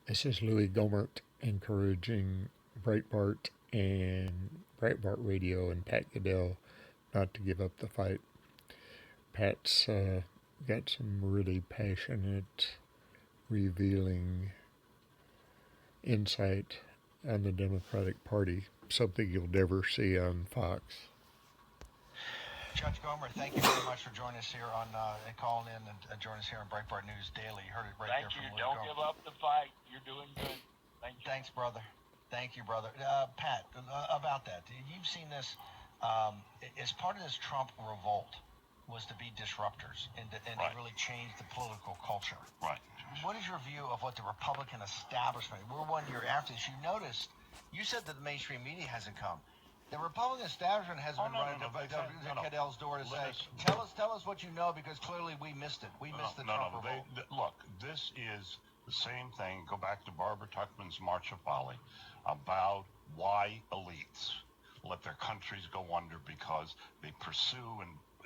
This is Louis Gohmert encouraging Breitbart and Breitbart Radio and Pat Caddell not to give up the fight. Pat's got some really passionate, revealing insight on the Democratic Party, something you'll never see on Fox. Judge Gohmert, thank you very much for joining us here on and calling in and joining us here on Breitbart News Daily. You heard it right there from Louis Don't give up the fight. You're doing good. Thank you. Thanks, brother. Thank you, brother. Pat, about that, you've seen this as part of this Trump revolt was to be disruptors and Right. to really change the political culture. Right. What is your view of what the Republican establishment? We're 1 year after this. You noticed, you said that the mainstream media hasn't come. The Republican establishment has been running to Caddell's door to say, tell us what you know, because clearly we missed it. We missed the Trump revolt. Look, this is the same thing. Go back to Barbara Tuchman's March of Folly about why elites let their countries go under because they pursue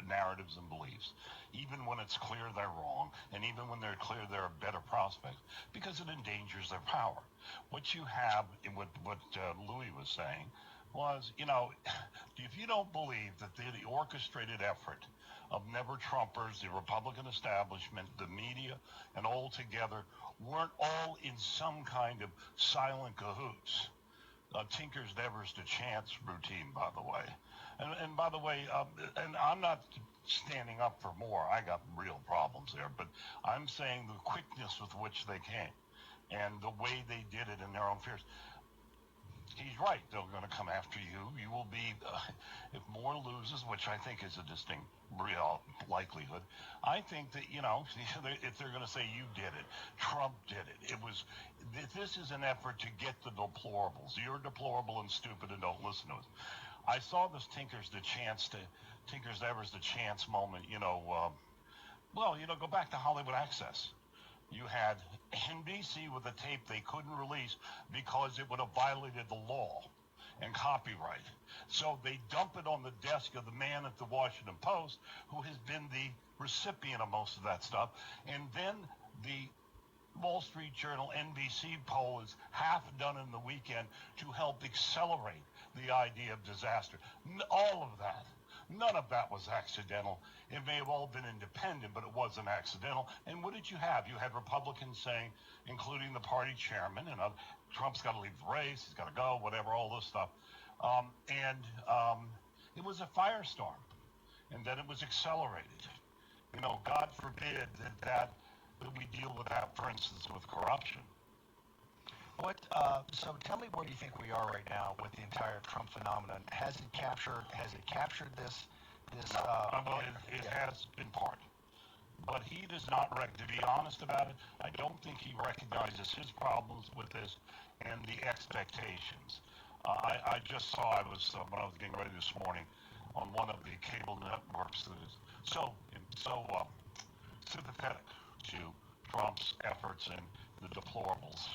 narratives and beliefs, even when it's clear they're wrong, and even when they're clear there are better prospects, because it endangers their power. What you have, what Louis was saying, was, if you don't believe that the orchestrated effort of never-Trumpers, the Republican establishment, the media, and all together weren't all in some kind of silent cahoots. Tinker's never's the chance routine, by the way. And by the way, and I'm not standing up for more. I got real problems there. But I'm saying the quickness with which they came and the way they did it in their own fears. He's right. They're going to come after you. You will be, if Moore loses, which I think is a distinct real likelihood, I think that, if they're going to say you did it, Trump did it, this is an effort to get the deplorables. You're deplorable and stupid and don't listen to us. I saw this Tinker's Ever's the chance moment, go back to Hollywood Access. You had NBC with a tape they couldn't release because it would have violated the law and copyright. So they dump it on the desk of the man at the Washington Post, who has been the recipient of most of that stuff. And then the Wall Street Journal NBC poll is half done in the weekend to help accelerate the idea of disaster. All of that. None of that was accidental. It may have all been independent, but it wasn't accidental. And what did you have? You had Republicans saying, including the party chairman, Trump's got to leave the race, he's got to go, whatever, all this stuff. It was a firestorm. And then it was accelerated. God forbid that we deal with that, for instance, with corruption. So tell me, where do you think we are right now with the entire Trump phenomenon? Has it captured this? It has been part. But he does not, to be honest about it, I don't think he recognizes his problems with this and the expectations. I just saw, when I was getting ready this morning, on one of the cable networks that is so sympathetic to Trump's efforts and the deplorables.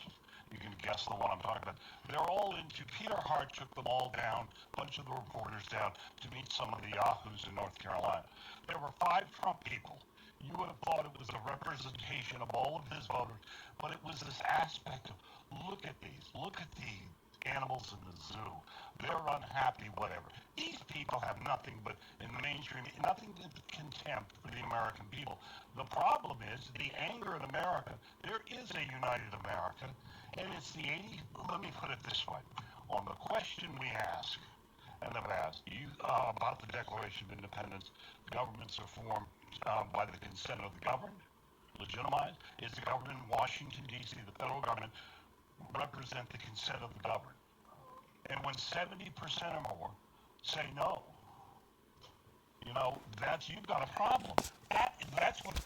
You can guess the one I'm talking about. They're all into, Peter Hart took them all down, a bunch of the reporters down, to meet some of the yahoos in North Carolina. There were 5 Trump people. You would have thought it was a representation of all of his voters, but it was this aspect of, look at the animals in the zoo. They're unhappy, whatever. These people have nothing but, in the mainstream, nothing but contempt for the American people. The problem is the anger in America. There is a united America, and it's let me put it this way. On the question we ask, and have asked, about the Declaration of Independence, governments are formed by the consent of the governed, legitimized. Is the government in Washington, D.C., the federal government, represent the consent of the governed? And when 70% or more say no, you've got a problem. That's what.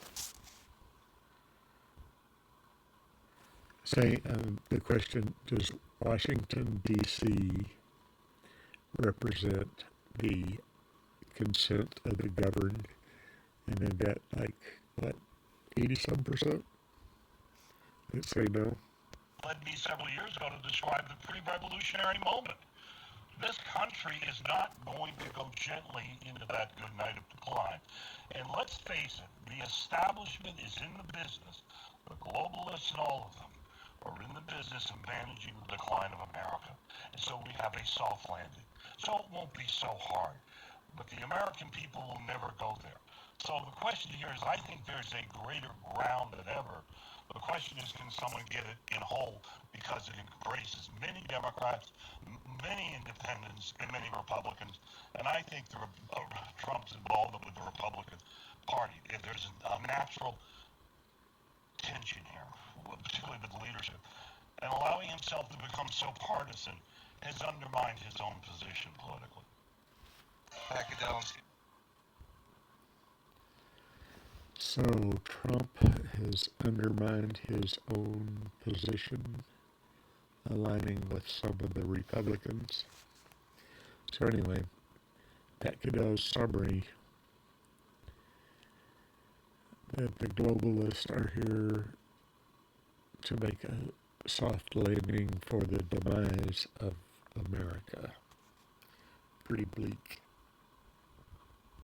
Say, the question, does Washington, D.C. represent the consent of the governed? And then got, 80-some% that say no? Led me several years ago to describe the pre-revolutionary moment. This country is not going to go gently into that good night of decline. And let's face it, the establishment is in the business, the globalists and all of them, are in the business of managing the decline of America. And so we have a soft landing. So it won't be so hard. But the American people will never go there. So the question here is, I think there's a greater ground than ever. The question is, can someone get it in whole, because it embraces many Democrats, many independents, and many Republicans. And I think Trump's involvement with the Republican Party, if there's a natural tension here, particularly with leadership, and allowing himself to become so partisan has undermined his own position politically. Pat Caddell. So Trump has undermined his own position, aligning with some of the Republicans. So anyway, Pat Caddell's summary that the globalists are here to make a soft landing for the demise of America. Pretty bleak.